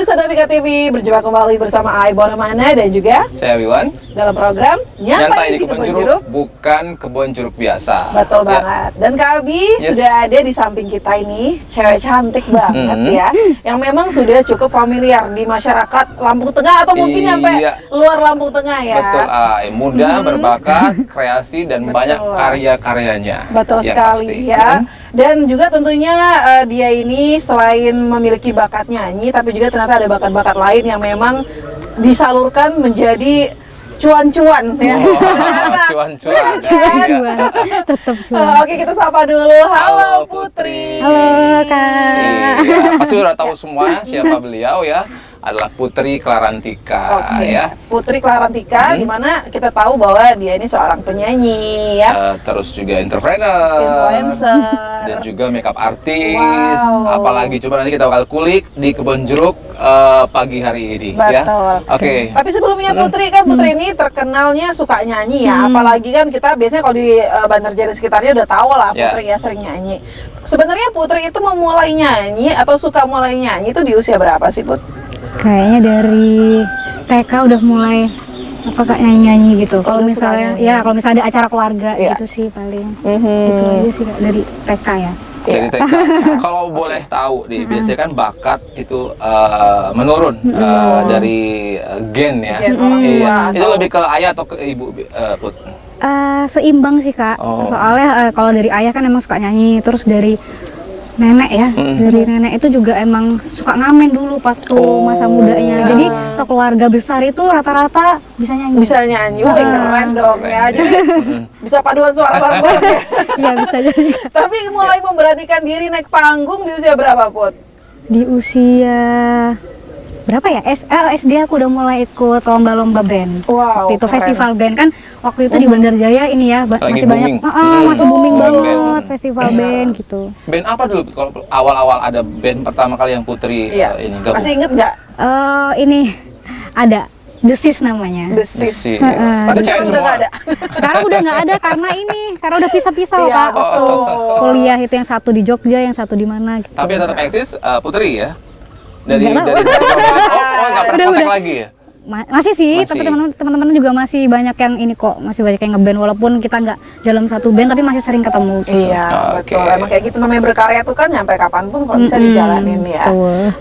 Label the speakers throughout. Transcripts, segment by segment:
Speaker 1: Pemirsa Davika TV, berjumpa kembali bersama Ai Bonamana dan juga
Speaker 2: saya Wiwan
Speaker 1: dalam program
Speaker 2: Nyantai di Kebon Jeruk, bukan kebon jeruk biasa.
Speaker 1: Betul banget. Dan Kak Abi sudah ada di samping kita ini, cewek cantik banget ya, yang memang sudah cukup familiar di masyarakat Lampung Tengah atau mungkin sampai luar Lampung Tengah ya.
Speaker 2: Betul, muda, berbakat, kreasi dan banyak karya-karyanya.
Speaker 1: Betul sekali
Speaker 2: pasti.
Speaker 1: ya. Dan juga tentunya dia ini selain memiliki bakat nyanyi, tapi juga ternyata ada bakat-bakat lain yang memang disalurkan menjadi cuan-cuan ya.
Speaker 2: Cuan-cuan.
Speaker 3: Tetap cuan.
Speaker 1: Oke, kita sapa dulu. Halo Putri.
Speaker 3: Halo Kak.
Speaker 2: Iya, pasti udah tahu semua siapa beliau ya. Adalah Putri Klarantika ya.
Speaker 1: Putri Klarantika, di mana kita tahu bahwa dia ini seorang penyanyi ya.
Speaker 2: Terus juga entrepreneur,
Speaker 1: influencer,
Speaker 2: dan juga makeup artis. Apalagi coba nanti kita bakal kulik di Kebon Jeruk pagi hari ini.
Speaker 1: Betul.
Speaker 2: Ya. Oke.
Speaker 1: Tapi sebelumnya Putri kan Putri ini terkenalnya suka nyanyi ya. Apalagi kan kita biasanya kalau di Banjarjati sekitarnya udah tahu lah Putri ya sering nyanyi. Sebenarnya Putri itu memulai nyanyi atau suka mulai nyanyi itu di usia berapa sih Put?
Speaker 3: Kayaknya dari TK udah mulai nyanyi gitu. Kalau misalnya kalau misalnya ada acara keluarga gitu sih paling. Itu aja sih Kak, dari TK ya.
Speaker 2: Dari TK. Kalau boleh tahu biasanya kan bakat itu menurun dari gen ya. Iya. Itu lebih ke ayah atau ke ibu, Put?
Speaker 3: Seimbang sih Kak. Soalnya kalau dari ayah kan emang suka nyanyi, terus dari nenek ya, dari nenek itu juga emang suka ngamen dulu waktu masa mudanya. Jadi sekeluarga besar itu rata-rata bisa nyanyi.
Speaker 1: Bisa nyanyi, keren dong ya. Jadi bisa paduan suara bareng ya.
Speaker 3: Iya bisa jadi.
Speaker 1: Tapi mulai memberanikan diri naik panggung di usia berapa Put?
Speaker 3: Di usia berapa ya? SD aku udah mulai ikut lomba-lomba band.
Speaker 1: Wow,
Speaker 3: waktu itu
Speaker 1: keren.
Speaker 3: festival band kan waktu itu di Banjarjaya ini ya masih
Speaker 2: booming.
Speaker 3: banyak masih booming banget
Speaker 2: band.
Speaker 3: festival band gitu.
Speaker 2: Band apa dulu kalau awal-awal ada band pertama kali yang Putri ini gabung?
Speaker 1: Masih inget nggak?
Speaker 3: Ini ada The Sis namanya.
Speaker 1: The Sis.
Speaker 2: Itu cewek
Speaker 1: Sekarang udah nggak ada.
Speaker 3: Sekarang udah nggak ada karena udah pisah-pisah loh Kak. Waktu kuliah itu yang satu di Jogja, yang satu di mana gitu.
Speaker 2: Tapi tetap eksis Putri ya? Dari nggak pernah kontak lagi ya?
Speaker 3: Masih sih, tapi teman-teman juga masih banyak yang ini kok, masih banyak yang ngeband walaupun kita nggak dalam satu band tapi masih sering ketemu. Gitu.
Speaker 1: Iya, betul. Emang kayak gitu namanya berkarya tuh kan sampai kapanpun kalau bisa dijalanin ya.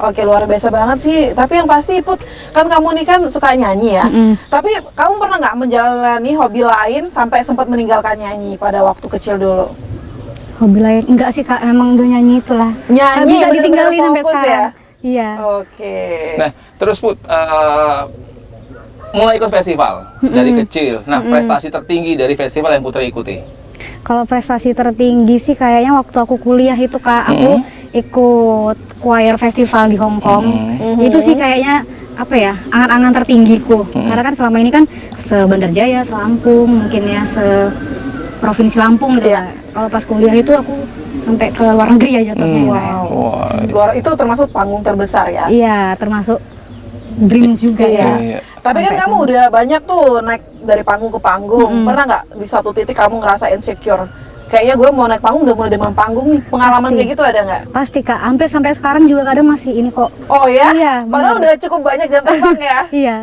Speaker 1: Oke, luar biasa banget sih. Tapi yang pasti Put, kan kamu nih kan suka nyanyi ya. Tapi kamu pernah nggak menjalani hobi lain sampai sempat meninggalkan nyanyi pada waktu kecil dulu?
Speaker 3: Hobi lain? Enggak sih Kak, emang udah nyanyi itulah.
Speaker 1: Nyanyi
Speaker 3: bisa ditinggalin sampai sekarang.
Speaker 1: Ya?
Speaker 3: Iya.
Speaker 1: Oke.
Speaker 2: Nah, terus Put, mulai ikut festival dari kecil. Nah, prestasi tertinggi dari festival yang Putri ikuti?
Speaker 3: Kalau prestasi tertinggi sih kayaknya waktu aku kuliah itu Kak, aku ikut choir festival di Hong Kong. Itu sih kayaknya apa ya, angan-angan tertinggiku. Karena kan selama ini kan se-Banjarjaya, se-Lampung, mungkin ya se-Provinsi Lampung gitu ya. Kalau pas kuliah itu aku sampai ke luar negeri ya jatuhnya.
Speaker 1: Luar itu termasuk panggung terbesar ya?
Speaker 3: Iya, termasuk dream juga ya.
Speaker 1: Tapi kan kamu udah banyak tuh naik dari panggung ke panggung. Pernah nggak di suatu titik kamu ngerasa insecure? Kayaknya gue mau naik panggung udah mulai demam panggung nih. Pengalaman kayak gitu ada nggak?
Speaker 3: Pasti Kak, hampir sampai sekarang juga kadang masih ini kok.
Speaker 1: Oh ya?
Speaker 3: Iya,
Speaker 1: padahal udah cukup banyak jam terbang ya?
Speaker 3: Iya.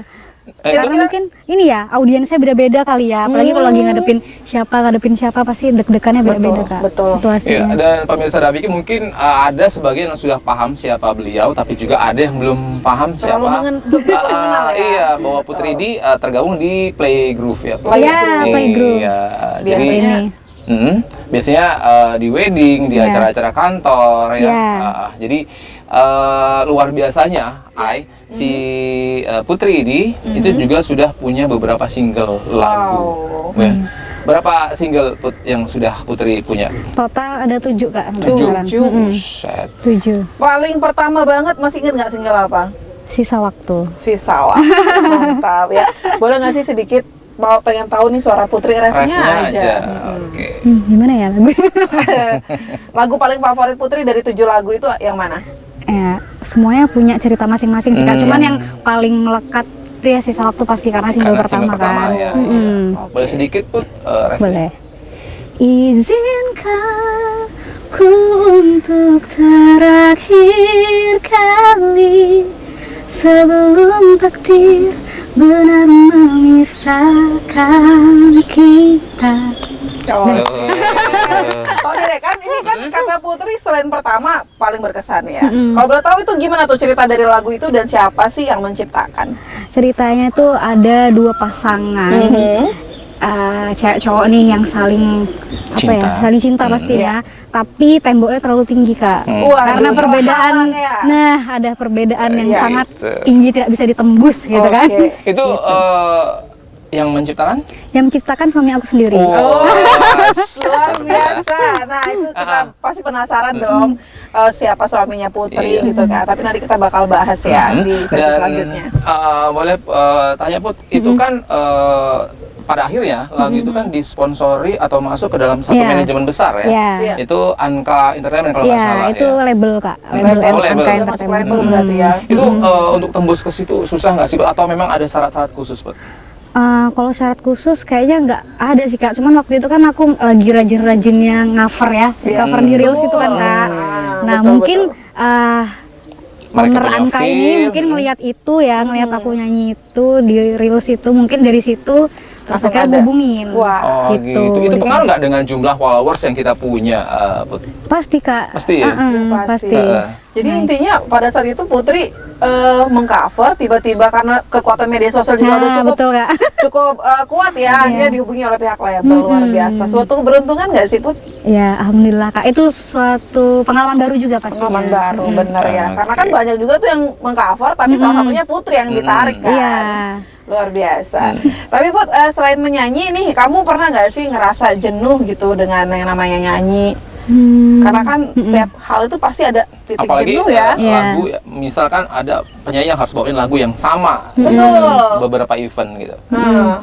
Speaker 3: Karena mungkin ini ya audiensnya beda-beda kali ya, apalagi kalau lagi ngadepin siapa pasti deg-degannya beda-beda Kak.
Speaker 1: Betul.
Speaker 3: Situasinya.
Speaker 2: Ya, dan pemirsa Daviki mungkin ada sebagian yang sudah paham siapa beliau, tapi juga ada yang belum paham siapa.
Speaker 1: Belum mengenal ya?
Speaker 2: Iya, bahwa Putri ini tergabung di Playgroup ya.
Speaker 3: Iya, Playgroup.
Speaker 2: Iya,
Speaker 1: jadi
Speaker 3: ini.
Speaker 2: Biasanya di wedding, di acara-acara kantor ya. Jadi luar biasanya si Putri ini itu juga sudah punya beberapa single lagu. Berapa single yang sudah Putri punya?
Speaker 3: Total ada 7 Kak.
Speaker 2: 7.
Speaker 1: Paling pertama banget masih inget nggak single apa?
Speaker 3: Sisa Waktu.
Speaker 1: Sisa Waktu. Mantap ya. Boleh nggak sih sedikit mau pengen tahu nih suara Putri refnya aja.
Speaker 2: Oke.
Speaker 3: Gimana ya lagu?
Speaker 1: Lagu paling favorit Putri dari 7 lagu itu yang mana?
Speaker 3: Semuanya punya cerita masing-masing sih Kak. Cuman yang paling melekat itu ya Sisa Waktu pasti karena single pertama kan.
Speaker 2: Ya. Boleh sedikit Put?
Speaker 3: Boleh. Izinkan ku untuk terakhir kali sebelum takdir benar memisahkan kita.
Speaker 1: Oh, oke deh, kan ini kan kata Putri selain pertama paling berkesan ya. Kalau boleh tahu itu gimana tuh cerita dari lagu itu dan siapa sih yang menciptakan?
Speaker 3: Ceritanya itu ada dua pasangan, cewek cowok nih yang saling
Speaker 2: Cinta.
Speaker 3: saling cinta pasti ya. Tapi temboknya terlalu tinggi Kak. Karena perbedaan,
Speaker 1: ya.
Speaker 3: nah ada perbedaan yang
Speaker 1: Iya,
Speaker 3: sangat
Speaker 2: itu.
Speaker 3: tinggi tidak bisa ditembus gitu kan.
Speaker 2: Itu yang menciptakan?
Speaker 3: Yang menciptakan suami aku sendiri.
Speaker 1: Luar biasa. Nah itu kita pasti penasaran dong siapa suaminya Putri gitu kan. Tapi nanti kita bakal bahas ya di sesi selanjutnya.
Speaker 2: Boleh tanya Put, itu kan pada akhirnya lagu itu kan disponsori atau masuk ke dalam satu
Speaker 3: Iya.
Speaker 2: manajemen besar ya.
Speaker 3: Iya.
Speaker 2: Itu Anka Entertainment kalau nggak
Speaker 3: Iya,
Speaker 2: salah
Speaker 3: itu
Speaker 2: ya.
Speaker 3: label Kak.
Speaker 2: Label.
Speaker 3: Label
Speaker 2: Label.
Speaker 3: Anka
Speaker 1: Masuk
Speaker 3: Entertainment.
Speaker 1: label berarti ya.
Speaker 2: Itu untuk tembus ke situ susah nggak sih Put? Atau memang ada syarat-syarat khusus Put?
Speaker 3: Kalau syarat khusus kayaknya nggak ada sih Kak. Cuman waktu itu kan aku lagi rajin-rajinnya cover ya, di cover di reels itu kan Kak. Nah
Speaker 1: betul,
Speaker 3: mungkin
Speaker 2: Mereka
Speaker 3: owner
Speaker 2: punya
Speaker 3: Anka ini
Speaker 2: feel.
Speaker 3: mungkin ngelihat itu ya, ngelihat aku nyanyi itu di reels itu, mungkin dari situ terus
Speaker 1: Langsung
Speaker 3: akhirnya
Speaker 1: ada.
Speaker 3: hubungin.
Speaker 1: Wah.
Speaker 2: Oh gitu. Itu pengaruh nggak dengan jumlah followers yang kita punya Put?
Speaker 3: Pasti Kak.
Speaker 2: Pasti ya?
Speaker 1: Pasti.
Speaker 3: Pasti.
Speaker 1: Jadi intinya pada saat itu Putri mengcover tiba-tiba karena kekuatan media sosial juga udah
Speaker 3: Nah,
Speaker 1: cukup
Speaker 3: betul Kak.
Speaker 1: cukup kuat ya, akhirnya dihubungi oleh pihak label. Luar biasa. Suatu keberuntungan nggak sih Put?
Speaker 3: Ya, alhamdulillah Kak. Itu suatu pengalaman baru juga pastinya.
Speaker 1: Pengalaman baru, bener ya.
Speaker 2: Oke.
Speaker 1: Karena kan banyak juga tuh yang mengcover, tapi salah satunya Putri yang ditarik kan.
Speaker 3: Iya.
Speaker 1: Luar biasa. Tapi Put, selain menyanyi nih, kamu pernah nggak sih ngerasa jenuh gitu dengan yang namanya nyanyi? Karena kan setiap hal itu pasti ada titik
Speaker 2: Apalagi
Speaker 1: jenuh ya.
Speaker 3: Iya.
Speaker 2: lagu, misalkan ada penyanyi yang harus bawain lagu yang sama
Speaker 1: Betul.
Speaker 2: beberapa event gitu.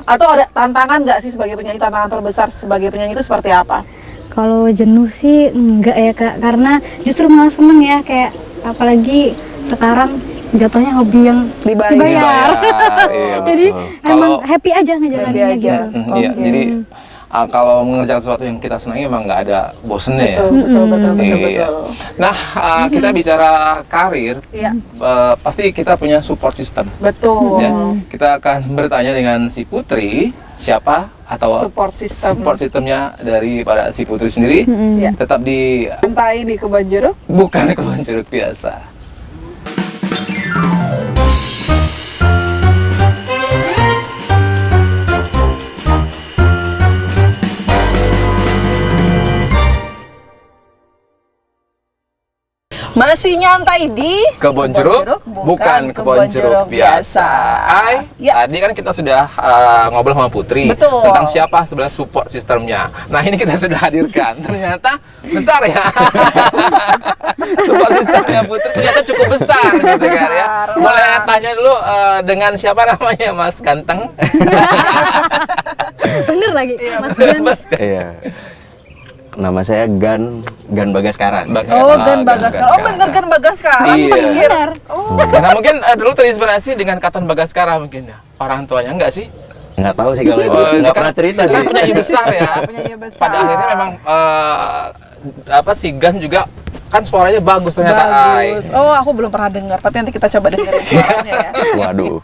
Speaker 1: Atau ada tantangan nggak sih sebagai penyanyi, tantangan terbesar sebagai penyanyi itu seperti apa?
Speaker 3: Kalau jenuh sih enggak ya Kak, karena justru malah seneng ya, kayak apalagi sekarang jatuhnya hobi yang
Speaker 1: Dibayar.
Speaker 2: Iya,
Speaker 3: Jadi
Speaker 2: betul.
Speaker 3: emang
Speaker 2: Kalau-
Speaker 3: happy aja ngejalaninnya
Speaker 1: Happy aja.
Speaker 3: gitu.
Speaker 2: Iya, jadi kalau mengerjakan sesuatu yang kita senangi emang nggak ada bosennya ya.
Speaker 1: Betul.
Speaker 2: Iya. Nah, kita bicara karir,
Speaker 1: Iya.
Speaker 2: pasti kita punya support system.
Speaker 1: Betul.
Speaker 2: Ya. Kita akan bertanya dengan si Putri, siapa atau
Speaker 1: Support system.
Speaker 2: support systemnya daripada si Putri sendiri.
Speaker 1: Iya.
Speaker 2: Tetap di
Speaker 1: Santai di Kebon Jeruk.
Speaker 2: bukan Kebon Jeruk biasa.
Speaker 1: Masih nyantai di
Speaker 2: Kebon Jeruk, bukan Kebon Jeruk biasa. Hai,
Speaker 1: Ya.
Speaker 2: tadi kan kita sudah ngobrol sama Putri
Speaker 1: Betul.
Speaker 2: tentang siapa sebenarnya support sistemnya. Nah, ini kita sudah hadirkan. Ternyata besar ya. Support sistemnya Putri ternyata cukup besar gitu kan ya.
Speaker 1: Besar,
Speaker 2: Boleh
Speaker 1: wah.
Speaker 2: tanya dulu dengan siapa namanya Mas Ganteng?
Speaker 3: Bener lagi, Mas Gan.
Speaker 2: Mas
Speaker 4: Iya. Nama saya Gan Bagaskara.
Speaker 1: Oh, Gan Bagaskara. Oh, bener Gan Bagaskara.
Speaker 2: Iya.
Speaker 3: Bener.
Speaker 1: Oh,
Speaker 2: Karena mungkin dulu terinspirasi dengan Katon Bagaskara mungkin ya. Orang tuanya enggak sih?
Speaker 4: Nggak tahu sih kalau itu.
Speaker 2: Oh, itu
Speaker 4: Nggak
Speaker 2: kan-
Speaker 4: pernah cerita
Speaker 2: itu kan
Speaker 4: sih.
Speaker 2: penyanyi besar ya.
Speaker 1: penyanyi besar.
Speaker 2: Pada akhirnya memang si Gan juga kan suaranya bagus ternyata.
Speaker 1: Bagus. Oh, aku belum pernah dengar, tapi nanti kita coba dengerin suaranya ya.
Speaker 4: Waduh.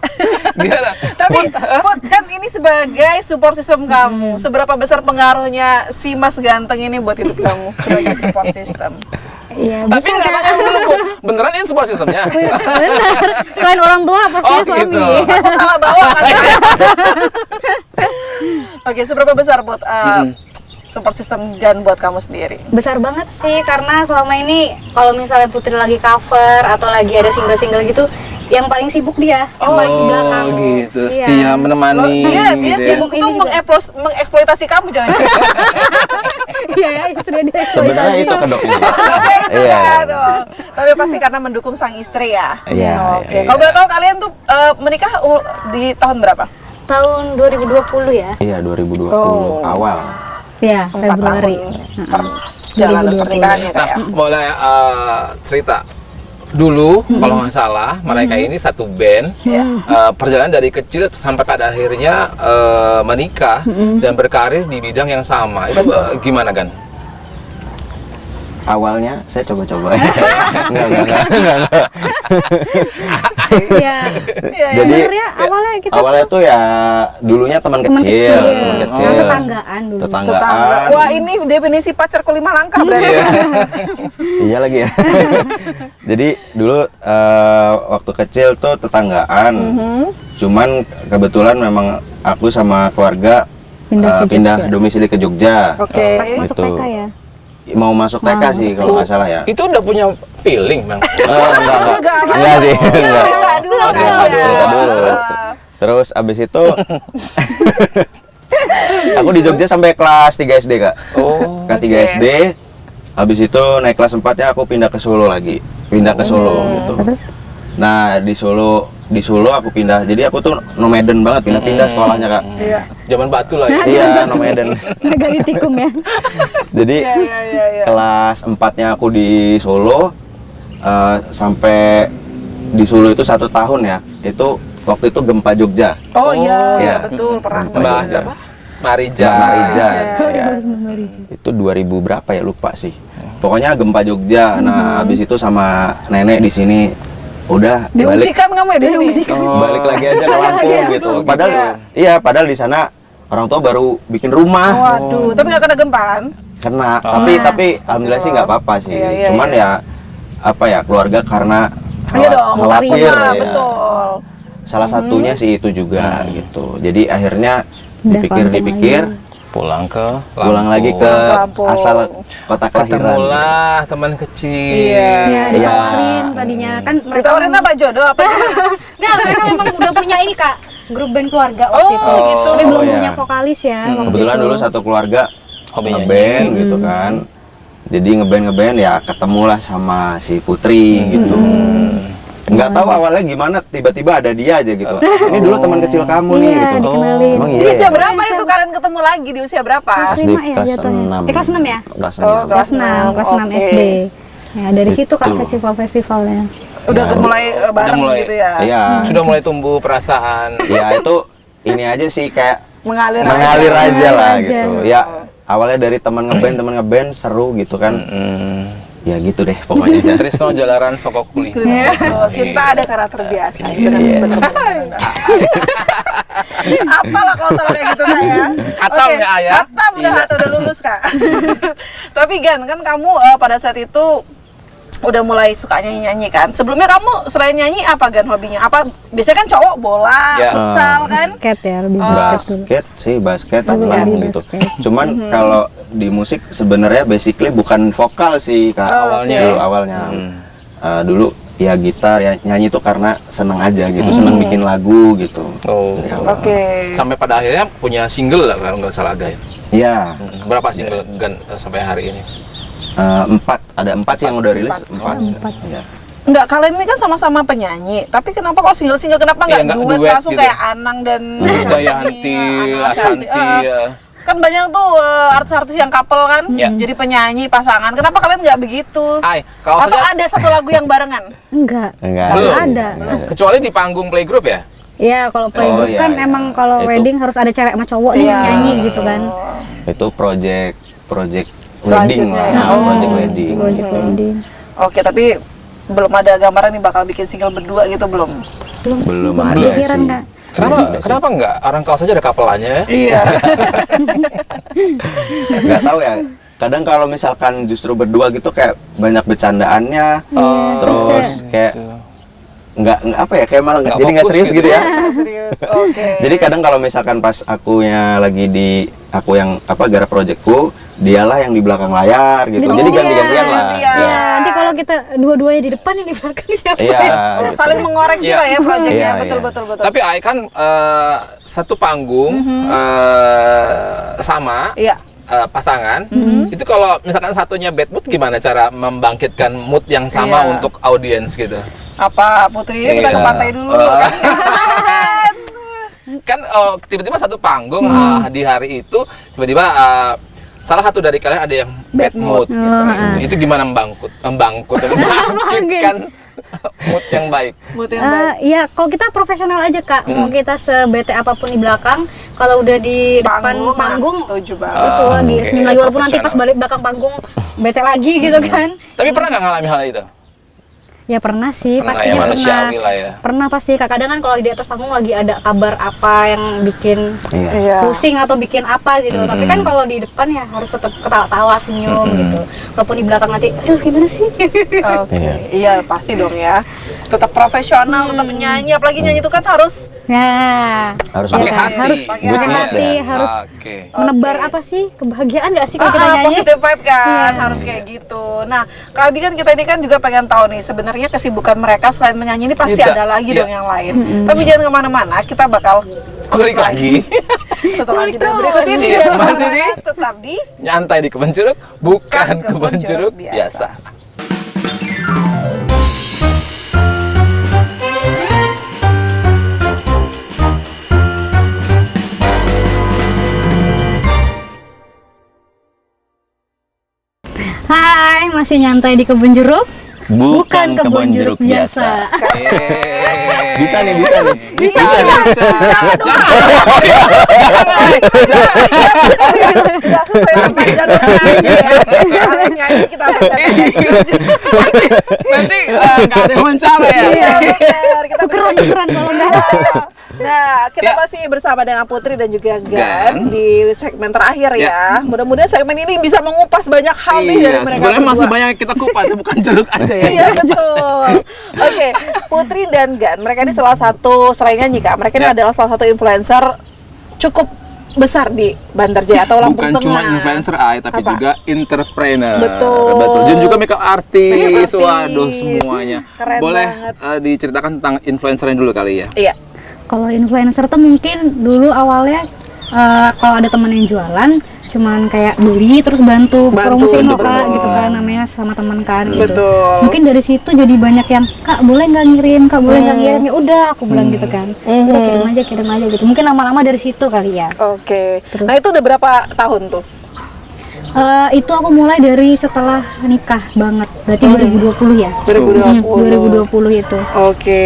Speaker 2: Gimana?
Speaker 1: Tapi Put, kan ini sebagai support system kamu, seberapa besar pengaruhnya si Mas Ganteng ini buat hidup kamu sebagai support system?
Speaker 3: Iya,
Speaker 2: Tapi
Speaker 3: bisa
Speaker 2: nggak
Speaker 3: Kak.
Speaker 2: tanya dulu Bu. Beneran ini support sistemnya?
Speaker 3: Bener. Selain orang tua pasti
Speaker 2: Oh,
Speaker 3: suami.
Speaker 2: gitu.
Speaker 1: Salah bawa kan? Oke, seberapa besar Put support system Gan buat kamu sendiri?
Speaker 3: Besar banget sih, karena selama ini kalau misalnya Putri lagi cover atau lagi ada single-single gitu, yang paling sibuk dia, yang paling di belakang.
Speaker 2: Oh gitu,
Speaker 3: Iya.
Speaker 2: setia menemani
Speaker 1: Dia
Speaker 2: gitu ya.
Speaker 1: sibuk itu
Speaker 3: Ini juga.
Speaker 1: mengeksploitasi kamu jangan.
Speaker 3: Iya ya, istri dia.
Speaker 4: Sebenarnya itu kedoknya.
Speaker 1: Iya dong. Tapi pasti karena mendukung sang istri ya.
Speaker 4: Iya,
Speaker 1: Oke.
Speaker 2: iya.
Speaker 1: Kalau boleh tahu kalian tuh menikah di tahun berapa?
Speaker 3: Tahun 2020 ya.
Speaker 4: Iya, 2020
Speaker 1: Oh.
Speaker 4: awal.
Speaker 3: Iya,
Speaker 1: 4
Speaker 3: Februari.
Speaker 1: tahun perjalanan
Speaker 3: 2020.
Speaker 1: pernikahannya
Speaker 2: Nah,
Speaker 1: kayak.
Speaker 2: boleh cerita dulu kalau nggak salah mereka ini satu band perjalanan dari kecil sampai pada akhirnya menikah dan berkarir di bidang yang sama itu gimana Gan?
Speaker 4: awalnya saya coba-coba. Enggak.
Speaker 3: Iya.
Speaker 4: Jadi
Speaker 3: Bener ya,
Speaker 4: awalnya tuh ya dulunya teman kecil.
Speaker 3: Tetanggaan dulu.
Speaker 4: Tetanggaan.
Speaker 1: Wah, ini definisi pacarku 5 langkah berarti.
Speaker 4: Iya lagi ya. Jadi dulu waktu kecil tuh tetanggaan. Cuman kebetulan memang aku sama keluarga pindah domisili ke Jogja.
Speaker 1: Oke.
Speaker 3: Pas masuk
Speaker 4: Gitu.
Speaker 3: TK ya.
Speaker 4: Mau masuk TK sih kalau nggak salah ya.
Speaker 2: Itu udah punya feeling, Bang.
Speaker 4: Enggak sih. Enggak.
Speaker 1: Cerita dulu kan.
Speaker 4: Cerita dulu. Terus abis itu aku di Jogja sampai kelas 3 SD, Kak.
Speaker 2: Oh.
Speaker 4: Kelas 3 SD. Habis itu naik kelas 4-nya aku pindah ke Solo lagi. Pindah ke Solo gitu.
Speaker 3: Terus
Speaker 4: Nah, di Solo aku pindah. Jadi aku tuh nomaden banget, pindah-pindah sekolahnya, Kak.
Speaker 1: Iya.
Speaker 2: Zaman batu lah ya.
Speaker 4: Iya, nomaden.
Speaker 3: gali tikung ya.
Speaker 4: Jadi
Speaker 1: Iya.
Speaker 4: kelas 4-nya aku di Solo sampai di Solo itu 1 tahun ya. Itu waktu itu gempa Jogja.
Speaker 1: Oh iya,
Speaker 4: Iya.
Speaker 1: betul pernah.
Speaker 2: Mbak siapa? Marija.
Speaker 4: Mbak Marija.
Speaker 3: Oh,
Speaker 4: Ya.
Speaker 3: iya.
Speaker 4: Itu 2000 berapa ya, lupa sih. Pokoknya gempa Jogja. Nah, habis itu sama nenek di sini udah balik
Speaker 1: Diungsikan kamu ya di sini?
Speaker 4: balik lagi aja ke Lampung gitu. Padahal di sana orang tua baru bikin rumah.
Speaker 1: Waduh, tapi nggak kena gempa kan?
Speaker 4: Kena, tapi alhamdulillah sih nggak apa-apa sih.
Speaker 1: Iya,
Speaker 4: Cuman ya apa ya, keluarga karena
Speaker 1: Iya dong,
Speaker 4: khawatir
Speaker 1: iya,
Speaker 4: ya.
Speaker 1: betul.
Speaker 4: Salah satunya sih itu juga gitu. Jadi akhirnya
Speaker 3: Udah
Speaker 4: dipikir-dipikir
Speaker 2: Pulang ke
Speaker 4: pulang lagi ke
Speaker 1: Lampung.
Speaker 4: asal kota kelahiran.
Speaker 2: ketemulah teman kecil.
Speaker 1: Iya.
Speaker 3: Ya, ditawarin tadinya kan mereka
Speaker 1: Ditawarin apa jodoh apa gimana?
Speaker 3: Nggak, mereka memang udah punya ini Kak, grup band keluarga
Speaker 1: Oh,
Speaker 3: waktu itu.
Speaker 1: gitu.
Speaker 3: Tapi belum
Speaker 4: Oh, iya.
Speaker 3: punya vokalis ya. waktu
Speaker 4: Kebetulan
Speaker 3: itu.
Speaker 4: dulu satu keluarga
Speaker 2: Hobi
Speaker 4: ngeband gitu kan. Jadi ngeband ya ketemulah sama si Putri gitu. Nggak tahu awalnya gimana, tiba-tiba ada dia aja gitu. Ini dulu teman kecil kamu nih
Speaker 3: Iya,
Speaker 4: gitu.
Speaker 3: dikenalin.
Speaker 4: Emang
Speaker 1: Di
Speaker 4: iya
Speaker 1: usia
Speaker 4: ya?
Speaker 1: berapa itu kalian ketemu lagi? Di usia berapa?
Speaker 3: Kelas
Speaker 4: SD
Speaker 3: 5 ya
Speaker 4: kelas
Speaker 3: jatuhnya.
Speaker 4: 6.
Speaker 3: Kelas 6 ya?
Speaker 4: Kelas
Speaker 1: Oh,
Speaker 4: 6.
Speaker 3: Kelas 6
Speaker 1: Oke.
Speaker 3: SD. Ya, dari situ Kak
Speaker 4: Betul.
Speaker 3: festival-festivalnya.
Speaker 1: Udah mulai bareng
Speaker 2: mulai.
Speaker 1: gitu ya?
Speaker 4: Iya.
Speaker 2: Sudah mulai tumbuh perasaan.
Speaker 4: Ya itu ini aja sih kayak
Speaker 1: Mengalir
Speaker 4: mengalir aja lah
Speaker 3: Mengalir aja.
Speaker 4: gitu. Ya awalnya dari teman ngeband seru gitu kan. Ya gitu deh pokoknya. Ya.
Speaker 2: Trisno Jalaran Sokok Kuli.
Speaker 1: Oh, cinta ada karakter biasa. Bener. Apalah kalau salah kayak gitu Kak ya.
Speaker 2: Khatam
Speaker 1: Oke,
Speaker 2: ya, Ayah?
Speaker 1: Khatam udah,
Speaker 2: Iya.
Speaker 1: udah lulus Kak. Tapi Gan, kan kamu pada saat itu udah mulai suka nyanyi kan? Sebelumnya kamu selain nyanyi apa Gan hobinya? Apa biasanya kan cowok bola,
Speaker 2: Ya.
Speaker 1: futsal kan?
Speaker 3: Basket ya, lebih basket dulu.
Speaker 4: Basket
Speaker 3: Dulu
Speaker 4: renang
Speaker 3: lebih
Speaker 4: gitu.
Speaker 3: basket.
Speaker 4: Cuman kalau di musik sebenarnya basically bukan vokal sih Kak.
Speaker 2: Awalnya.
Speaker 4: Dulu awalnya. Dulu ya gitar ya, nyanyi tuh karena seneng aja gitu, seneng bikin lagu gitu.
Speaker 2: Oh.
Speaker 4: Dari awal.
Speaker 1: Oke.
Speaker 2: Sampai pada akhirnya punya single lah kalau nggak salah Gay.
Speaker 4: Iya.
Speaker 2: Berapa single Gan sampai hari ini?
Speaker 4: 4, ada 4 sih yang udah rilis, 4. Iya.
Speaker 1: Enggak, kalian ini kan sama-sama penyanyi. Tapi kenapa kok single-single? Kenapa
Speaker 2: Iya,
Speaker 1: nggak
Speaker 2: nggak
Speaker 1: duet
Speaker 2: duet
Speaker 1: langsung
Speaker 2: gitu.
Speaker 1: kayak Anang dan
Speaker 2: Dayanti, Ashanti.
Speaker 1: Kan banyak tuh artis-artis yang couple kan,
Speaker 2: Ya.
Speaker 1: jadi penyanyi pasangan. Kenapa kalian nggak begitu?
Speaker 2: Ay, kalau
Speaker 1: Atau
Speaker 2: saja
Speaker 1: ada satu lagu yang barengan?
Speaker 3: Enggak.
Speaker 4: Enggak
Speaker 2: Belum.
Speaker 3: Ada.
Speaker 2: kecuali di panggung playgroup ya.
Speaker 3: Iya, kalau playgroup
Speaker 4: iya,
Speaker 3: kan
Speaker 4: iya.
Speaker 3: emang kalau
Speaker 4: Itu-
Speaker 3: wedding harus ada cewek sama cowok nih yang nyanyi gitu kan.
Speaker 4: Itu project wedding
Speaker 1: Selanjutnya
Speaker 4: lah,
Speaker 1: ya.
Speaker 4: project wedding.
Speaker 3: Project wedding.
Speaker 1: Oke, tapi belum ada gambaran nih bakal bikin single berdua gitu belum?
Speaker 4: Belum ada
Speaker 3: Kepikiran
Speaker 4: sih.
Speaker 3: Kak.
Speaker 2: Kenapa enggak? Orang kau saja ada kapelannya ya.
Speaker 1: Iya.
Speaker 4: Nggak tahu ya. Kadang kalau misalkan justru berdua gitu kayak banyak bercandaannya, terus kayak nggak apa ya, kayak malah
Speaker 2: Nggak
Speaker 4: jadi nggak
Speaker 2: fokus
Speaker 4: serius
Speaker 2: gitu
Speaker 4: gitu ya.
Speaker 1: Serius. Oke.
Speaker 4: Jadi kadang kalau misalkan pas akunya lagi aku yang garap projectku, dialah yang di belakang layar gitu. Jadi ganti-gantian lah.
Speaker 1: gantian.
Speaker 4: Ya.
Speaker 3: Ya, nanti kalau kita dua-duanya di depan yang di belakang siapa?
Speaker 4: Iya.
Speaker 1: Oh,
Speaker 4: gitu.
Speaker 1: saling mengoreksi
Speaker 2: Iya.
Speaker 1: lah ya proyeknya.
Speaker 4: Iya,
Speaker 1: Betul,
Speaker 4: iya.
Speaker 1: betul, betul.
Speaker 2: Tapi Ai kan satu panggung sama
Speaker 1: Iya.
Speaker 2: pasangan. Itu kalau misalkan satunya bad mood, gimana cara membangkitkan mood yang sama
Speaker 1: Iya.
Speaker 2: untuk audiens gitu?
Speaker 1: Apa Putri kita ke
Speaker 2: Iya.
Speaker 1: pantai dulu
Speaker 2: Oh.
Speaker 1: kan?
Speaker 2: Kan tiba-tiba satu panggung di hari itu tiba-tiba salah satu dari kalian ada yang bad mood. Itu gimana membangkitkan mood yang baik.
Speaker 1: Mood yang baik.
Speaker 3: Ya, kalau kita profesional aja Kak, mau kita sebete apapun di belakang, kalau udah di depan panggung
Speaker 1: setuju banget.
Speaker 3: itu lagi
Speaker 2: oke,
Speaker 3: senyum lagi, walaupun nanti pas
Speaker 2: profesional.
Speaker 3: balik belakang panggung bete lagi gitu kan.
Speaker 2: Tapi pernah nggak ngalami hal itu?
Speaker 3: Ya pernah sih,
Speaker 2: Pernah,
Speaker 3: pastinya
Speaker 2: ya,
Speaker 3: pernah.
Speaker 2: manusiawi lah ya.
Speaker 3: Pernah pasti. Kadang kan kalau di atas panggung lagi ada kabar apa yang bikin
Speaker 1: Iya.
Speaker 3: pusing atau bikin apa gitu. Tapi kan kalau di depan ya harus tetap ketawa-tawa, senyum gitu. Walaupun di belakang nanti, aduh gimana sih?
Speaker 1: Oke, iya pasti dong ya. Tetap profesional, tetap menyanyi, apalagi nyanyi itu kan harus
Speaker 3: Ya,
Speaker 4: Harus
Speaker 2: Pakai
Speaker 4: pakai
Speaker 2: hati.
Speaker 3: harus
Speaker 1: pakai
Speaker 3: pakai
Speaker 1: hati.
Speaker 3: hati, harus
Speaker 2: Oke.
Speaker 3: menebar apa sih, kebahagiaan nggak sih kalau kita nyanyi?
Speaker 1: positive vibe kan,
Speaker 3: Iya.
Speaker 1: harus kayak gitu. Nah, Kak Abi kan kita ini kan juga pengen tahu nih, sebenarnya kesibukan mereka selain menyanyi ini pasti
Speaker 2: Tidak.
Speaker 1: ada lagi
Speaker 2: Iya.
Speaker 1: dong yang lain. Tapi jangan kemana-mana, kita bakal
Speaker 2: Kulik lagi.
Speaker 1: setelah
Speaker 3: Kulik
Speaker 1: kita
Speaker 3: terus.
Speaker 1: berikut ini.
Speaker 2: Iya, masih di
Speaker 1: tetap di
Speaker 2: Nyantai di Kebun Jeruk, bukan
Speaker 1: Kebun
Speaker 2: Kebun
Speaker 1: Jeruk
Speaker 2: Jeruk
Speaker 1: biasa.
Speaker 2: biasa.
Speaker 3: Hai, masih nyantai di Kebun Jeruk?
Speaker 4: Bukan Kebun Jeruk biasa.
Speaker 2: Yeay.
Speaker 4: Bisa nih, bisa nih.
Speaker 2: Bisa,
Speaker 4: nih.
Speaker 2: bisa.
Speaker 1: Nggak sesuai sama jadwal nyanyi ya. Kalau nyanyi kita bisa nyanyi.
Speaker 2: Nanti nggak ada yang wawancara ya.
Speaker 1: Iya, benar. Kita
Speaker 3: Tukeran kalau enggak.
Speaker 1: Nah, kita
Speaker 2: Ya.
Speaker 1: masih bersama dengan Putri dan juga
Speaker 2: Gan.
Speaker 1: Gan di segmen terakhir ya. Mudah-mudahan segmen ini bisa mengupas banyak hal nih dari
Speaker 2: Iya,
Speaker 1: mereka
Speaker 2: sebenarnya masih
Speaker 1: berdua.
Speaker 2: banyak yang kita kupas, bukan jeruk aja ya.
Speaker 1: Iya betul. Oke, Putri dan Gan, mereka ini salah satu selain nyanyi Kak, mereka ini
Speaker 2: Ya.
Speaker 1: adalah salah satu influencer cukup besar di Bandar Jaya atau Lampung
Speaker 2: Bukan
Speaker 1: Tengah.
Speaker 2: cuma influencer tapi
Speaker 1: Apa?
Speaker 2: juga entrepreneur.
Speaker 1: Betul.
Speaker 2: Dan juga makeup artis.
Speaker 1: Makeup artis.
Speaker 2: Waduh, semuanya.
Speaker 1: Keren
Speaker 2: Boleh
Speaker 1: banget.
Speaker 2: diceritakan tentang influencernya dulu kali ya.
Speaker 1: Iya.
Speaker 3: Kalau influencer tuh mungkin dulu awalnya kalau ada temen yang jualan, cuman kayak beli terus bantu promosiin
Speaker 1: betul.
Speaker 3: Kak gitu kan, namanya sama teman kan gitu.
Speaker 1: Betul.
Speaker 3: Mungkin dari situ jadi banyak yang Kak boleh nggak ngirim, Kak boleh nggak ngirim, ya udah aku bilang gitu kan. Udah kirim aja gitu. Mungkin lama-lama dari situ kali ya.
Speaker 1: Oke. Nah, itu udah berapa tahun tuh?
Speaker 3: Itu aku mulai dari setelah nikah banget, berarti 2020 ya.
Speaker 1: 2020.
Speaker 3: 2020 itu.
Speaker 1: Oke.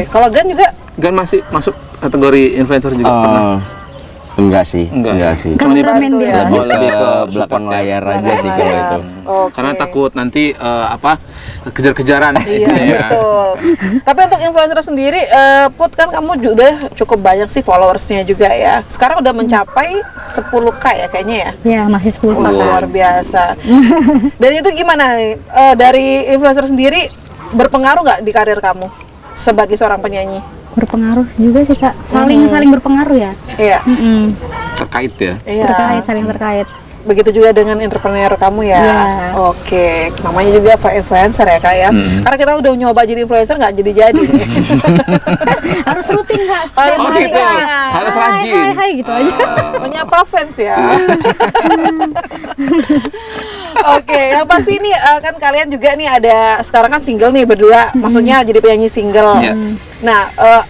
Speaker 1: Kalau Gan juga
Speaker 2: Gan masih masuk kategori influencer juga pernah?
Speaker 4: Enggak sih,
Speaker 2: Enggak
Speaker 4: enggak
Speaker 2: ya?
Speaker 4: sih.
Speaker 3: Kameramen
Speaker 1: dibantu
Speaker 3: dia.
Speaker 1: ya?
Speaker 4: Lebih
Speaker 2: lebih
Speaker 4: ke
Speaker 2: ke
Speaker 4: belakang
Speaker 2: support ya.
Speaker 4: layar aja sih kalau itu.
Speaker 1: Oke.
Speaker 2: Karena takut nanti kejar-kejaran
Speaker 1: Iya,
Speaker 2: gitu ya.
Speaker 1: betul. Tapi untuk influencer sendiri, Put kan kamu juga cukup banyak sih followersnya juga ya. Sekarang udah mencapai 10K ya kayaknya ya.
Speaker 3: Ya, masih 10
Speaker 1: Wah,
Speaker 3: Kak.
Speaker 1: luar biasa. Dan itu gimana nih? Dari influencer sendiri berpengaruh nggak di karir kamu sebagai seorang penyanyi?
Speaker 3: Berpengaruh juga sih Kak. Saling berpengaruh ya.
Speaker 1: Iya.
Speaker 3: Mm-mm.
Speaker 2: Terkait ya.
Speaker 1: Iya.
Speaker 3: Saling terkait.
Speaker 1: Begitu juga dengan entrepreneur kamu ya.
Speaker 3: Iya.
Speaker 1: Oke, namanya juga influencer ya Kak ya. Karena kita udah nyoba jadi influencer nggak jadi-jadi.
Speaker 3: Harus rutin Kak.
Speaker 1: Harus
Speaker 2: Oh
Speaker 1: rutin,
Speaker 2: gitu.
Speaker 1: ya.
Speaker 2: Harus
Speaker 3: Hai,
Speaker 2: rajin.
Speaker 3: hai, hai, gitu aja.
Speaker 1: Menyapa fans ya. Oke, yang pasti ini kan kalian juga nih ada sekarang kan single nih berdua, maksudnya jadi penyanyi single.
Speaker 2: Iya.
Speaker 1: Nah,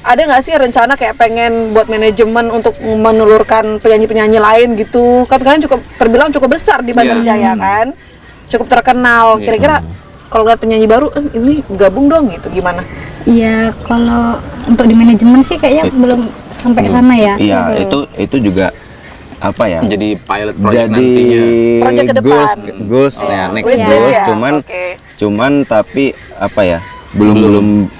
Speaker 1: ada nggak sih rencana kayak pengen buat manajemen untuk menelurkan penyanyi-penyanyi lain gitu? Kan kalian terbilang cukup besar di Bandar
Speaker 2: Iya.
Speaker 1: Jaya kan, cukup terkenal.
Speaker 2: Iya.
Speaker 1: Kira-kira kalau lihat penyanyi baru, ini gabung dong gitu, gimana?
Speaker 3: Iya, kalau untuk di manajemen sih kayaknya belum sampai sana ya.
Speaker 4: Iya, itu juga apa ya?
Speaker 2: Jadi pilot project
Speaker 4: Jadi
Speaker 2: nantinya.
Speaker 1: Project ke depan.
Speaker 4: goals ya, next
Speaker 1: Wishlist
Speaker 4: goals.
Speaker 1: ya? Oke.
Speaker 4: Cuman tapi apa ya? Belum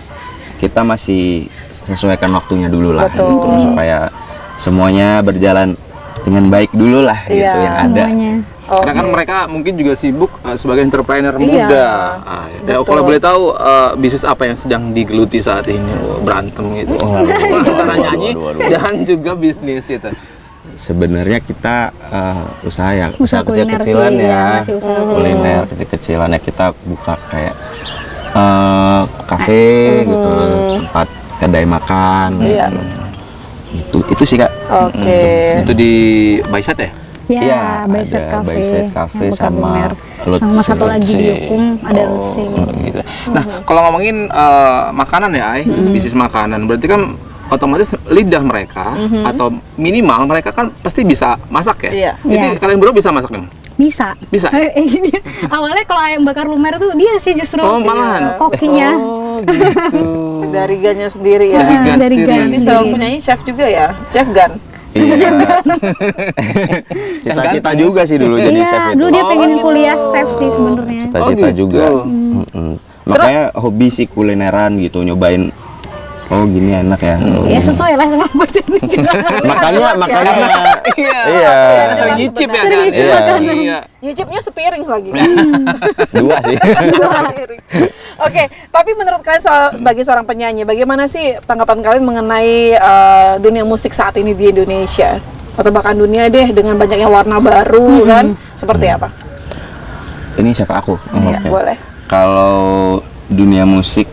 Speaker 4: kita masih sesuaikan waktunya dulu lah,
Speaker 1: Betul.
Speaker 4: gitu, supaya semuanya berjalan dengan baik dulu lah, gitu
Speaker 1: Iya.
Speaker 4: yang ada.
Speaker 3: Semuanya.
Speaker 2: Karena kan mereka mungkin juga sibuk sebagai entrepreneur
Speaker 1: Iya,
Speaker 2: muda. Ya,
Speaker 1: betul.
Speaker 2: kalau boleh tahu bisnis apa yang sedang digeluti saat ini? Berantem gitu. Antara nyanyi dan juga bisnis itu.
Speaker 4: Sebenarnya kita usaha ya,
Speaker 3: Usaha
Speaker 4: usaha
Speaker 3: kuliner
Speaker 4: kecil-kecilan
Speaker 3: sih,
Speaker 4: ya,
Speaker 3: ya, masih usaha
Speaker 4: kuliner kecil-kecilan ya, kita buka kayak kafe gitu, tempat kedai makan.
Speaker 1: Iya.
Speaker 4: Itu sih Kak.
Speaker 1: Oke.
Speaker 2: Itu di Baisat ya?
Speaker 3: Ya,
Speaker 4: Iya,
Speaker 3: Baiset
Speaker 4: ada
Speaker 3: Cafe.
Speaker 4: Baiset Cafe
Speaker 3: yang
Speaker 4: sama
Speaker 3: Bumer.
Speaker 4: Lutse.
Speaker 3: Sama satu lagi di Yukung ada Lutse.
Speaker 2: Gitu. Nah, kalau ngomongin makanan ya, Ay, bisnis makanan, berarti kan otomatis lidah mereka atau minimal mereka kan pasti bisa masak ya.
Speaker 1: Iya.
Speaker 2: Jadi
Speaker 3: Iya.
Speaker 2: kalian berdua bisa masak nih?
Speaker 3: Bisa.
Speaker 2: Bisa?
Speaker 3: Ini awalnya kalau ayam bakar lumer tuh dia sih justru
Speaker 2: Oh, malahan.
Speaker 3: kokinya.
Speaker 2: Oh, gitu.
Speaker 1: Dari Gannya sendiri ya.
Speaker 2: Dari Gan
Speaker 3: dari
Speaker 2: sendiri.
Speaker 3: Gan
Speaker 1: Berarti
Speaker 3: sendiri.
Speaker 1: seorang penyanyi chef juga ya, Chef Gan.
Speaker 4: Iya. Cita-cita juga sih dulu jadi chef
Speaker 3: Iya,
Speaker 4: itu.
Speaker 3: dulu dia pengen
Speaker 1: gitu.
Speaker 3: kuliah chef sih sebenarnya.
Speaker 4: Cita-cita
Speaker 2: gitu.
Speaker 4: juga. Makanya hobi sih kulineran gitu, nyobain. Oh gini enak ya. Oh,
Speaker 3: Ya
Speaker 4: gini.
Speaker 3: sesuai lah sama badan kita.
Speaker 4: makanya
Speaker 2: Iya.
Speaker 4: Iya.
Speaker 2: Karena sering nyicip ya
Speaker 3: Sering
Speaker 2: kan?
Speaker 3: nyicip
Speaker 2: Iya.
Speaker 3: makanan.
Speaker 2: Iya.
Speaker 1: Nyicipnya sepiring lagi.
Speaker 4: Dua sih.
Speaker 1: Sepiring. Oke, tapi menurut kalian sebagai seorang penyanyi, bagaimana sih tanggapan kalian mengenai dunia musik saat ini di Indonesia? Atau bahkan dunia deh dengan banyaknya warna baru kan? Seperti apa?
Speaker 4: Ini siapa aku?
Speaker 1: Iya,
Speaker 4: Oke.
Speaker 1: boleh.
Speaker 4: Kalau dunia musik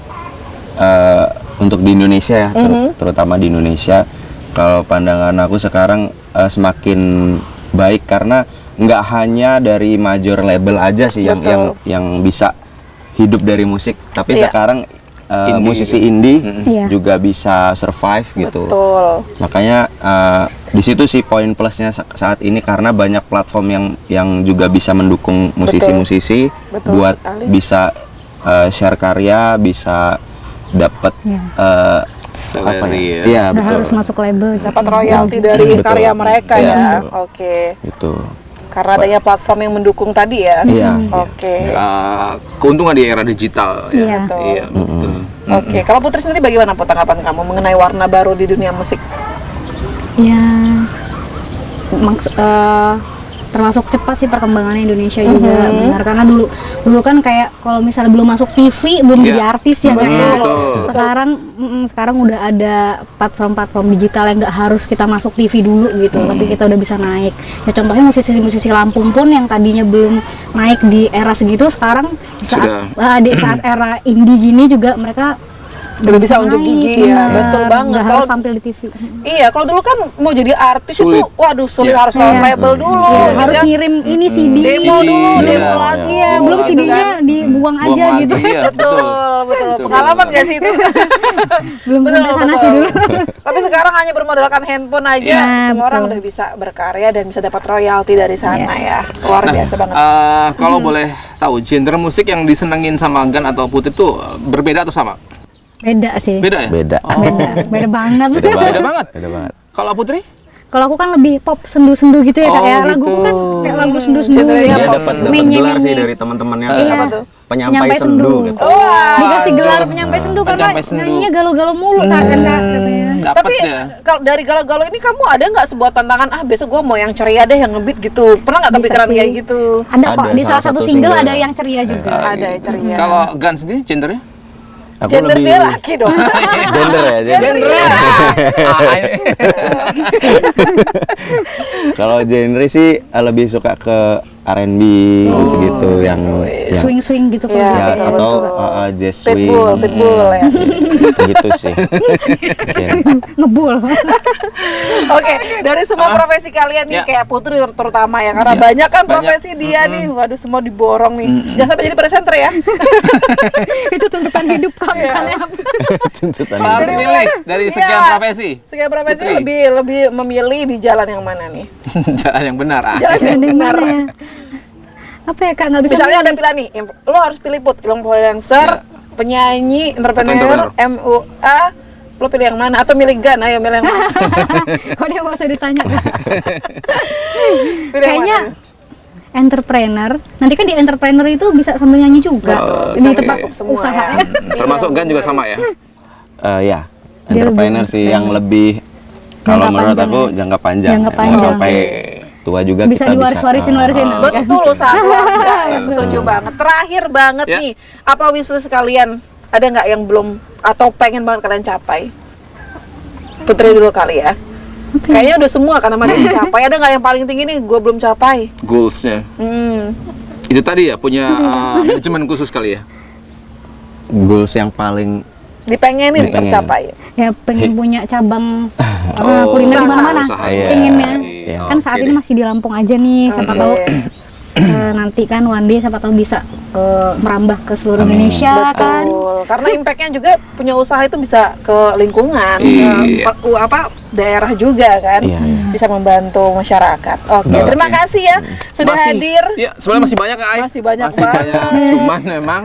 Speaker 4: untuk di Indonesia ya, terutama di Indonesia, kalau pandangan aku sekarang semakin baik karena nggak hanya dari major label aja sih
Speaker 1: Betul.
Speaker 4: yang bisa hidup dari musik, tapi
Speaker 1: Iya.
Speaker 4: sekarang
Speaker 2: Indie
Speaker 4: musisi
Speaker 2: gitu.
Speaker 4: indie
Speaker 3: Iya.
Speaker 4: juga bisa survive gitu.
Speaker 1: Betul.
Speaker 4: Makanya di situ sih poin plusnya saat ini karena banyak platform yang juga bisa mendukung musisi-musisi
Speaker 1: Betul
Speaker 4: buat
Speaker 1: sekali.
Speaker 4: bisa share karya, bisa dapat
Speaker 2: Salary ya.
Speaker 4: Iya,
Speaker 3: Nggak
Speaker 4: betul.
Speaker 3: harus masuk label gitu.
Speaker 1: Dapat royalti dari
Speaker 4: Betul.
Speaker 1: karya mereka
Speaker 4: Iya,
Speaker 1: ya.
Speaker 4: betul.
Speaker 1: Oke.
Speaker 4: Gitu.
Speaker 1: Karena adanya platform yang mendukung tadi ya.
Speaker 4: Iya.
Speaker 1: Oke.
Speaker 2: Keuntungan di era digital ya.
Speaker 3: Iya.
Speaker 1: Betul.
Speaker 2: Iya, betul.
Speaker 1: Oke, kalau Putri sendiri bagaimana tanggapan kamu mengenai warna baru di dunia musik?
Speaker 3: Ya, termasuk cepat sih perkembangannya Indonesia juga, benar, karena dulu kan kayak kalau misalnya belum masuk TV belum jadi
Speaker 2: Iya.
Speaker 3: artis ya kan.
Speaker 2: Betul.
Speaker 3: Sekarang udah ada platform digital yang nggak harus kita masuk TV dulu gitu, tapi kita udah bisa naik. Ya contohnya musisi-musisi Lampung pun yang tadinya belum naik di era segitu, sekarang di saat era indie gini juga mereka
Speaker 1: Udah bisa unjuk gigi ya, betul banget.
Speaker 3: Nggak
Speaker 1: Kalau
Speaker 3: harus tampil di TV.
Speaker 1: iya, kalau dulu kan mau jadi artis
Speaker 2: Sulit.
Speaker 1: itu, waduh sulit,
Speaker 2: Iya.
Speaker 1: harus lawan
Speaker 3: Iya.
Speaker 1: label dulu,
Speaker 3: Iya,
Speaker 1: gitu
Speaker 3: harus
Speaker 1: ya.
Speaker 3: ngirim ini CD,
Speaker 1: Demo dulu,
Speaker 2: Iya.
Speaker 1: demo lagi.
Speaker 3: Iya,
Speaker 2: Demo
Speaker 3: belum
Speaker 2: lagi
Speaker 3: CD-nya
Speaker 2: kan.
Speaker 3: dibuang aja
Speaker 2: Buang
Speaker 3: gitu.
Speaker 2: lagi, iya,
Speaker 1: Betul, betul. Pengalaman gak sih itu?
Speaker 3: Belum sampai sana sih dulu.
Speaker 1: Tapi sekarang hanya bermodalkan handphone aja,
Speaker 3: Iya,
Speaker 1: semua orang
Speaker 3: betul.
Speaker 1: udah bisa berkarya dan bisa dapat royalti dari sana ya. Luar biasa banget.
Speaker 2: Kalau boleh tahu, genre musik yang disenengin sama Gan atau Putri itu berbeda atau sama?
Speaker 3: Beda sih.
Speaker 2: Beda ya?
Speaker 4: Beda.
Speaker 3: Beda banget.
Speaker 2: Beda banget.
Speaker 4: Beda banget.
Speaker 2: Kalau Putri?
Speaker 3: Kalau aku kan lebih pop sendu-sendu gitu ya,
Speaker 2: Oh,
Speaker 3: kayak
Speaker 2: gitu.
Speaker 3: laguku kan kayak lagu sendu-sendu
Speaker 1: Genrenya
Speaker 3: gitu.
Speaker 4: Dia dapat gelar sih dari teman-temannya.
Speaker 3: Iya.
Speaker 1: Apa tuh?
Speaker 4: Penyampai sendu gitu.
Speaker 3: Dikasih gelar penyampai sendu karena
Speaker 2: Penyampai sendu.
Speaker 3: nyanyinya galau-galau mulu kan katanya.
Speaker 2: Dapat
Speaker 1: Tapi
Speaker 2: ya?
Speaker 1: kalau dari galau-galau ini kamu ada nggak sebuah tantangan, besok gue mau yang ceria deh, yang ngebeat gitu. Pernah nggak
Speaker 3: Bisa
Speaker 1: kepikiran
Speaker 3: sih.
Speaker 1: kayak gitu?
Speaker 3: Ada kok
Speaker 4: Ada,
Speaker 3: di salah satu single ada yang ceria juga.
Speaker 1: Ada yang ceria.
Speaker 2: Kalau Gan sendiri gendernya?
Speaker 4: Aku
Speaker 1: Gender
Speaker 4: lebih
Speaker 1: dia laki dong.
Speaker 4: gender ya.
Speaker 1: Gender.
Speaker 4: Kalau genre sih lebih suka ke R&B gitu yang
Speaker 3: Swing-swing gitu kan.
Speaker 1: Iya,
Speaker 4: ya
Speaker 1: betul,
Speaker 4: atau
Speaker 1: betul.
Speaker 4: jazz swing.
Speaker 1: Pitbull ya.
Speaker 4: Gitu sih. Iya.
Speaker 3: Ngebul.
Speaker 1: Oke, dari semua profesi kalian nih,
Speaker 2: Ya.
Speaker 1: kayak Putri terutama ya, karena
Speaker 2: Ya,
Speaker 1: banyak kan
Speaker 2: banyak.
Speaker 1: profesi dia nih, waduh semua diborong nih. Jangan sampai jadi presenter ya.
Speaker 3: Itu tuntutan hidup kami
Speaker 1: Iya.
Speaker 3: kan ya.
Speaker 4: Tuntutan
Speaker 2: Harus
Speaker 4: hidup.
Speaker 2: milih dari sekian
Speaker 1: Iya.
Speaker 2: profesi.
Speaker 1: Sekian profesi
Speaker 2: Putri.
Speaker 1: lebih memilih di jalan yang mana nih?
Speaker 2: Jalan yang benar.
Speaker 1: Jalan yang
Speaker 3: Ada yang
Speaker 1: benar.
Speaker 3: mana ya? Apa ya Kak, nggak bisa
Speaker 1: Misalnya ada
Speaker 3: milih.
Speaker 1: pilihan nih, lo harus pilih Put, influencer, penyanyi, entrepreneur,
Speaker 2: Entrepreneur.
Speaker 1: MUA, lo pilih yang mana? Atau milih Gan? Ayo milih yang mana?
Speaker 3: Kok dia nggak usah ditanya.
Speaker 1: Pilih yang
Speaker 3: Kayaknya
Speaker 1: mana?
Speaker 3: entrepreneur. Nanti kan di entrepreneur itu bisa sambil nyanyi juga
Speaker 2: Oh,
Speaker 3: di
Speaker 2: bisa
Speaker 3: tempat
Speaker 1: cakup semua
Speaker 3: usaha.
Speaker 1: ya.
Speaker 2: Termasuk Gan juga sama ya?
Speaker 4: Ya,
Speaker 3: Dia
Speaker 4: entrepreneur
Speaker 3: lebih
Speaker 4: sih yang lebih kalau
Speaker 3: Jangka
Speaker 4: menurut
Speaker 3: panjang
Speaker 4: aku
Speaker 3: ya.
Speaker 4: jangka panjang.
Speaker 3: Jangka
Speaker 4: Mau
Speaker 3: panjang.
Speaker 4: sampai tua juga
Speaker 3: Bisa
Speaker 4: kita
Speaker 3: diwaris-warisin
Speaker 4: bisa.
Speaker 1: Betul, usaha keluarga, ya, setuju banget. Terakhir banget
Speaker 2: Ya.
Speaker 1: nih, apa wishlist kalian? Ada nggak yang belum atau pengen banget kalian capai? Putri dulu kali ya. Kayaknya udah semua kan sama dia dicapai. Ada nggak yang paling tinggi nih gue belum capai?
Speaker 2: Goalsnya. Itu tadi ya, punya manajemen khusus kali ya?
Speaker 4: Goals yang paling
Speaker 1: Dipengenin
Speaker 4: Dipengen.
Speaker 1: tercapai.
Speaker 3: Ya pengen punya cabang
Speaker 2: Oh,
Speaker 3: kuliner di
Speaker 1: usaha,
Speaker 3: mana-mana.
Speaker 2: usaha.
Speaker 4: Iya.
Speaker 3: Pengennya.
Speaker 4: Iya.
Speaker 3: Kan saat
Speaker 2: Oke
Speaker 3: ini
Speaker 2: deh.
Speaker 3: masih di Lampung aja nih. Siapa
Speaker 1: Oke.
Speaker 3: tahu nanti kan one day siapa tahu bisa merambah ke seluruh Indonesia kan.
Speaker 1: Betul. Karena impactnya juga punya usaha itu bisa ke lingkungan,
Speaker 2: Iya.
Speaker 1: ke daerah juga kan,
Speaker 4: Iya, iya.
Speaker 1: bisa membantu masyarakat. Oke,
Speaker 2: Oke.
Speaker 1: terima kasih ya sudah hadir.
Speaker 2: Ya, sebenarnya masih banyak ya, Ai.
Speaker 1: Masih banyak
Speaker 2: Masih
Speaker 1: banget.
Speaker 2: banyak. Cuman memang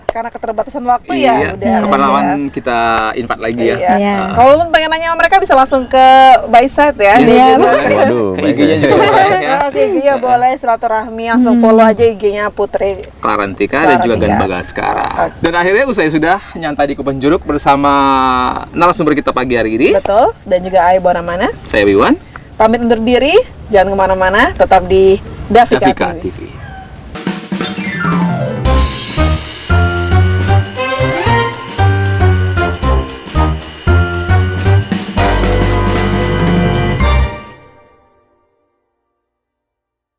Speaker 1: karena keterbatasan waktu
Speaker 2: Iya,
Speaker 1: ya udah.
Speaker 2: kapan-kapan kita invite lagi ya.
Speaker 1: Iya.
Speaker 3: Iya.
Speaker 1: Kalau lu pengen nanya sama mereka bisa langsung ke Byside ya.
Speaker 2: Iya,
Speaker 1: boleh.
Speaker 4: Waduh,
Speaker 2: Ke IG-nya juga boleh ya.
Speaker 1: Oke, IG-nya boleh silaturahmi langsung follow aja IG-nya Putri.
Speaker 2: Klarantika dan juga Gan
Speaker 1: Klarantika.
Speaker 2: Bagaskara. Dan akhirnya usai sudah nyantai di Kupang Jeruk bersama narasumber kita pagi hari ini.
Speaker 1: Betul. Dan juga Ai Bonamana.
Speaker 2: Saya Wiwan,
Speaker 1: Pamit undur diri, jangan kemana-mana, tetap di Davika
Speaker 2: Davika
Speaker 1: TV.
Speaker 2: TV.